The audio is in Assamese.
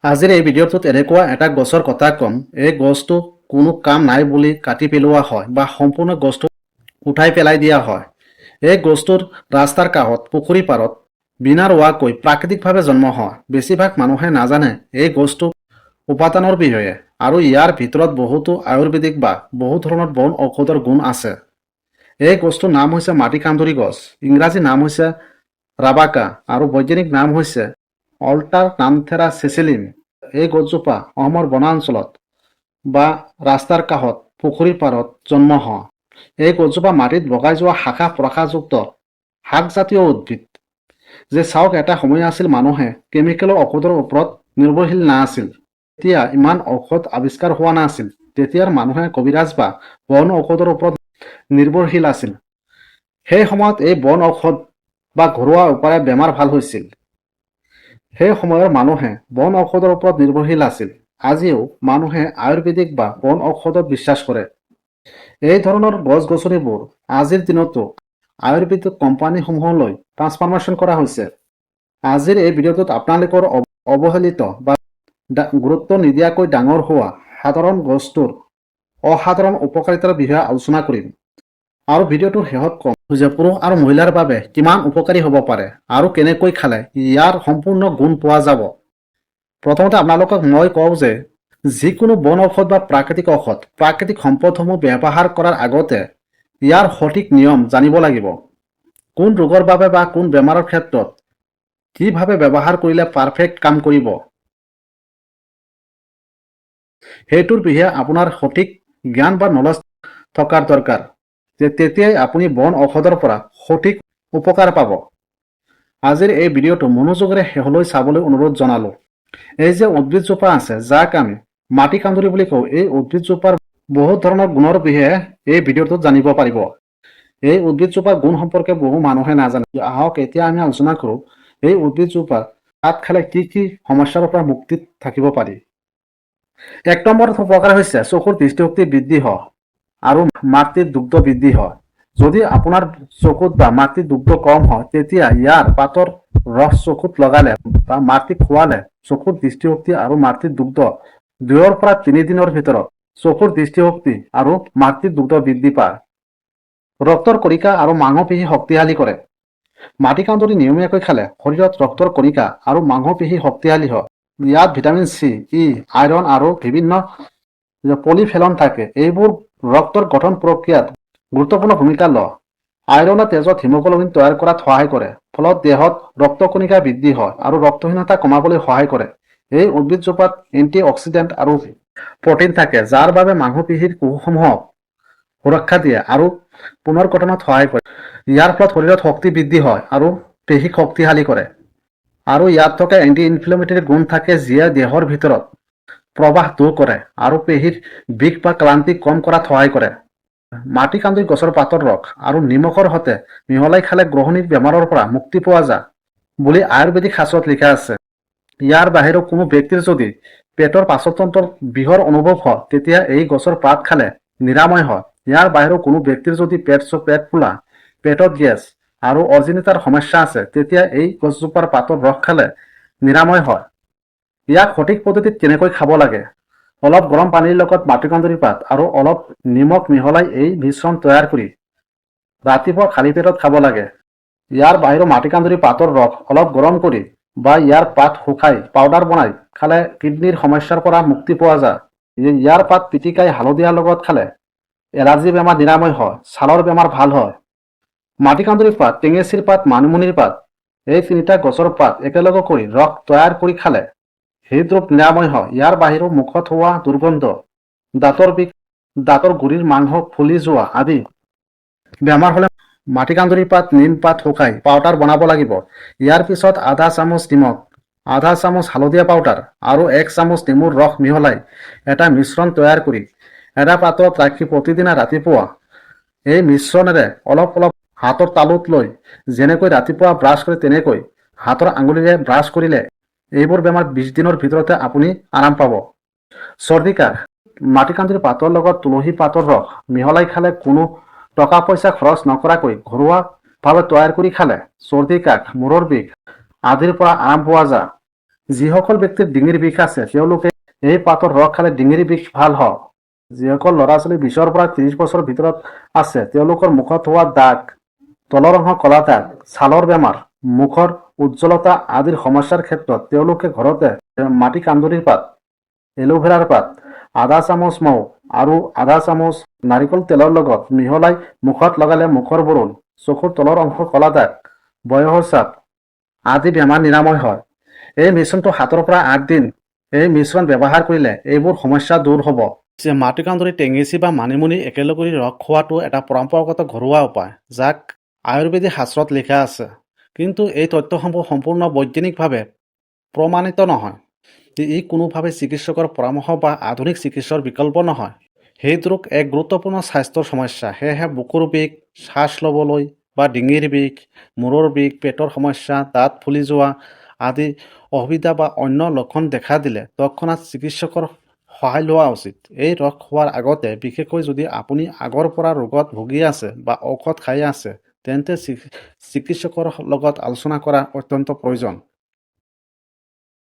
আজিৰ এই ভিডিঅ'টোত এনেকুৱা এটা গছৰ কথা ক'ম। এই গছটো কোনো কাম নাই বুলি কাটি পেলোৱা হয় বা সম্পূৰ্ণ গছটো উঠাই পেলাই দিয়া হয়। এই গছটোৰ ৰাস্তাৰ কাষত, পুখুৰী পাৰত বিনা ৰোৱাকৈ প্ৰাকৃতিকভাৱে জন্ম হয়। বেছিভাগ মানুহে নাজানে এই গছটো উপাদানৰ বিষয়ে, আৰু ইয়াৰ ভিতৰত বহুতো আয়ুৰ্বেদিক বা বহু ধৰণৰ বন ঔষধৰ গুণ আছে। এই গছটোৰ নাম হৈছে মাটিকাঁদুৰি গছ। ইংৰাজী নাম হৈছে ৰাবাকা আৰু বৈজ্ঞানিক নাম হৈছে অল্টাৰনান্থেৰা চেচিলিন। এই গছজোপা অসমৰ বনাঞ্চলত বা ৰাস্তাৰ কাষত, পুখুৰীৰ পাৰত জন্ম হয়। এই গছজোপা মাটিত বগাই যোৱা শাখা প্ৰশাখযুক্ত শাকজাতীয় উদ্ভিদ। যে চাওক, এটা সময় আছিল মানুহে কেমিকেলৰ ঔষধৰ ওপৰত নিৰ্ভৰশীল নাছিল। তেতিয়া ইমান ঔষধ আৱিষ্কাৰ হোৱা নাছিল। তেতিয়াৰ মানুহে কবিৰাজ বা বন ঔষধৰ ওপৰত নিৰ্ভৰশীল আছিল। সেই সময়ত এই বন ঔষধ বা ঘৰুৱা উপায়েৰে বেমাৰ ভাল হৈছিল। সেই সময়ৰ মানুহে বন ঔষধৰ ওপৰত নিৰ্ভৰশীল আছিল। আজিও মানুহে আয়ুৰ্বেদিক বা বন ঔষধত বিশ্বাস কৰে। এই ধৰণৰ গছ-গছনিবোৰ আজিৰ দিনতো আয়ুৰ্বেদিক কোম্পানীসমূহলৈ ট্ৰান্সফৰমেশ্যন কৰা হৈছে। আজিৰ এই ভিডিঅ'টোত আপোনালোকৰ অৱহেলিত বা গুৰুত্ব নিদিয়াকৈ ডাঙৰ হোৱা সাধাৰণ গছটোৰ অসাধাৰণ উপকাৰিতাৰ বিষয়ে আলোচনা কৰিম। আৰু ভিডিঅ'টোৰ শেষত ক'ম যে পুৰুষ আৰু মহিলাৰ বাবে কিমান উপকাৰী হ'ব পাৰে আৰু কেনেকৈ খালে ইয়াৰ সম্পূৰ্ণ গুণ পোৱা যাব। প্ৰথমতে আপোনালোকক মই কওঁ যে যিকোনো বন ঔষধ বা প্ৰাকৃতিক ঔষধ, প্ৰাকৃতিক সম্পদসমূহ ব্যৱহাৰ কৰাৰ আগতে ইয়াৰ সঠিক নিয়ম জানিব লাগিব। কোন ৰোগৰ বাবে বা কোন বেমাৰৰ ক্ষেত্ৰত কিভাৱে ব্যৱহাৰ কৰিলে পাৰফেক্ট কাম কৰিব, সেইটোৰ বিষয়ে আপোনাৰ সঠিক জ্ঞান বা নলেজ থকাৰ দৰকাৰ। তেতিয়াই আপুনি বন ঔষধৰ পৰা সঠিক উপকাৰ পাব। আজিৰ এই ভিডিঅ'টো মনোযোগেৰে শেষলৈ চাবলৈ অনুৰোধ জনালোঁ। এই যে উদ্ভিদজোপা আছে, যাক আমি মাটিকাঁদুৰি বুলি কওঁ, এই উদ্ভিদজোপাৰ বহুত ধৰণৰ গুণৰ বিষয়ে এই ভিডিঅ'টোত জানিব পাৰিব। এই উদ্ভিদজোপাৰ গুণ সম্পৰ্কে বহু মানুহে নাজানে। আহক এতিয়া আমি আলোচনা কৰোঁ এই উদ্ভিদজোপাৰ পাত খালে কি কি সমস্যাৰ পৰা মুক্তিত থাকিব পাৰি। ১ নম্বৰ উপকাৰ হৈছে চকুৰ দৃষ্টিশক্তি বৃদ্ধি হয় আৰু মাতৃৰ দুগ্ধ বৃদ্ধি হয়। যদি আপোনাৰ চকুত বা মাতৃৰ দুগ্ধ কম হয়, তেতিয়া ইয়াৰ পাতৰ ৰস চকুত লগালে বা মাতৃক খোৱালে চকুৰ দৃষ্টিশক্তি আৰু মাতৃৰ দুগ্ধ ২ৰ পৰা ৩ দিনৰ ভিতৰত চকুৰ দৃষ্টিশক্তি আৰু মাতৃৰ দুগ্ধ বৃদ্ধি পায়। ৰক্তৰ কণিকা আৰু মাংসপেশী শক্তিশালী কৰে। মাটিকাঁদুৰি নিয়মীয়াকৈ খালে শৰীৰত ৰক্তৰ কণিকা আৰু মাংসপেশী শক্তিশালী হয়। ইয়াত ভিটামিন চি, ই, আইৰণ আৰু বিভিন্ন পলিফেনল থাকে। এইবোৰ ৰক্তৰ গঠন প্ৰক্ৰিয়াত গুৰুত্বপূৰ্ণ ভূমিকা লয়। আইৰণে তেজত হিমোগ্লোবিন তৈয়াৰ কৰাত সহায় কৰে, ফলত দেহত ৰক্তকণিকা বৃদ্ধি হয় আৰু ৰক্তহীনতা কমাবলৈ সহায় কৰে। এই উদ্ভিদজোপাত এন্টি অক্সিডেণ্ট আৰু প্ৰটিন থাকে, যাৰ বাবে মাংসপেশীৰ কোষসমূহক সুৰক্ষা দিয়ে আৰু পুনৰ গঠনত সহায় কৰে। ইয়াৰ ফলত শৰীৰত শক্তি বৃদ্ধি হয় আৰু পেশীক শক্তিশালী কৰে। আৰু ইয়াত থকা এন্টি ইনফ্লেমেটৰী গুণ থাকে, যিয়ে দেহৰ ভিতৰত প্ৰবাহ দূৰ কৰে আৰু পেশীৰ বিষ বা ক্লান্তি কম কৰাত সহায় কৰে। মাটিকাঁদুৰি গছৰ পাতৰ ৰস আৰু নিমখৰ সৈতে মিহলাই খালে গ্ৰহণীৰ বেমাৰৰ পৰা মুক্তি পোৱা যায় বুলি আয়ুৰ্বেদিক শাস্ত্ৰত লিখা আছে। ইয়াৰ বাহিৰেও কোনো ব্যক্তিৰ যদি পেটৰ পাচনতন্ত্ৰৰ বিষৰ অনুভৱ হয়, তেতিয়া এই গছৰ পাত খালে নিৰাময় হয়। ইয়াৰ বাহিৰেও কোনো ব্যক্তিৰ যদি পেট ফুলা, পেটত গেছ আৰু অজিৰ্ণতাৰ সমস্যা আছে, তেতিয়া এই গছজোপাৰ পাতৰ ৰস খালে নিৰাময় হয়। ইয়াক সঠিক পদ্ধতিত কেনেকৈ খাব লাগে? অলপ গৰম পানীৰ লগত মাটিকাঁদুৰি পাত আৰু অলপ নিমখ মিহলাই এই মিশ্ৰণ তৈয়াৰ কৰি ৰাতিপুৱা খালী পেটত খাব লাগে। ইয়াৰ বাহিৰেও মাটিকাঁদুৰি পাতৰ ৰস অলপ গৰম কৰি বা ইয়াৰ পাত শুকাই পাউডাৰ বনাই খালে কিডনীৰ সমস্যাৰ পৰা মুক্তি পোৱা যায়। ইয়াৰ পাত পিটিকাই হালধিৰ লগত খালে এলাৰ্জি বেমাৰ নিৰাময় হয়, ছালৰ বেমাৰ ভাল হয়। মাটিকাঁদুৰি পাত, টেঙেচীৰ পাত, মানিমুনিৰ পাত, এই ৩টা গছৰ পাত একেলগে কৰি ৰস তৈয়াৰ কৰি খালে হৃদৰোগ নিৰাময় হয়। ইয়াৰ বাহিৰেও মুখত হোৱা দুৰ্গন্ধ, দাঁতৰ বিষ, দাঁতৰ গুৰিৰ মাংস ফুলি যোৱা আদি বেমাৰ হ'লে মাটিকাঁদুৰি পাত, নিম পাত শুকাই পাউডাৰ বনাব লাগিব। ইয়াৰ পিছত আধা চামুচ নিমখ, আধা চামুচ হালধীয়া পাউডাৰ আৰু ১ চামুচ নেমুৰ ৰস মিহলাই এটা মিশ্ৰণ তৈয়াৰ কৰি এটা পাত্ৰত ৰাখি প্ৰতিদিনে ৰাতিপুৱা এই মিশ্ৰণেৰে অলপ অলপ হাতৰ তালুত লৈ যেনেকৈ ৰাতিপুৱা ব্ৰাছ কৰে তেনেকৈ হাতৰ আঙুলিৰে ব্ৰাছ কৰিলে এইবোৰ বেমাৰ ২০ দিনৰ ভিতৰতে আপুনি আৰাম পাব। চৰ্দি কাহ, মাটিকাঁদুৰি পাতৰ লগত তুলসী পাতৰ ৰস মিহলাই খালে কোনো টকা পইচা খৰচ নকৰাকৈ ঘৰুৱাভাৱে তৈয়াৰ কৰি খালে চৰ্দি কাহ, মূৰৰ বিষ আদিৰ পৰা আৰাম পোৱা যায়। যিসকল ব্যক্তিৰ ডিঙিৰ বিষ আছে তেওঁলোকে এই পাতৰ ৰস খালে ডিঙিৰ বিষ ভাল হয়। যিসকল ল'ৰা ছোৱালী 20 পৰা 30 বছৰৰ ভিতৰত আছে তেওঁলোকৰ মুখত হোৱা দাগ, তলৰ অংশ কলা দাগ, ছালৰ বেমাৰ, মুখৰ উজ্জ্বলতা আদিৰ সমস্যাৰ ক্ষেত্ৰত তেওঁলোকে ঘৰতে মাটি কান্দুৰীৰ পাত, এলোভেৰাৰ পাত, আধা চামুচ মৌ আৰু আধা চামুচ নাৰিকল তেলৰ লগত মিহলাই মুখত লগালে মুখৰ বৰণ, চকুৰ তলৰ অংশ কলা দাগ, বয়সৰ চাপ আদি বেমাৰ নিৰাময় হয়। এই মিশ্ৰণটো 7 পৰা 8 দিন এই মিশ্ৰণ ব্যৱহাৰ কৰিলে এইবোৰ সমস্যা দূৰ হ'ব। মাটিকান্দুৰী, টেঙেচি বা মানিমুনি একেলগে ৰস খোৱাটো এটা পৰম্পৰাগত ঘৰুৱা উপায়, যাক আয়ুৰ্বেদিক শাস্ত্ৰত লিখা আছে। কিন্তু এই তথ্যসমূহ সম্পূৰ্ণ বৈজ্ঞানিকভাৱে প্ৰমাণিত নহয়। ই কোনোভাৱে চিকিৎসকৰ পৰামৰ্শ বা আধুনিক চিকিৎসাৰ বিকল্প নহয়। হৃদৰোগ এক গুৰুত্বপূৰ্ণ স্বাস্থ্যৰ সমস্যা। সেয়েহে বুকুৰ বিষ, শ্বাস ল'বলৈ বা ডিঙিৰ বিষ, মূৰৰ বিষ, পেটৰ সমস্যা, দাঁত ফুলি যোৱা আদি অসুবিধা বা অন্য লক্ষণ দেখা দিলে তৎক্ষণাত চিকিৎসকৰ সহায় লোৱা উচিত। এই ৰস খোৱাৰ আগতে, বিশেষকৈ যদি আপুনি আগৰ পৰা ৰোগত ভুগি আছে বা ঔষধ খাই আছে, তেন্তে চিকিৎসকৰ লগত আলোচনা কৰা অত্যন্ত প্ৰয়োজন।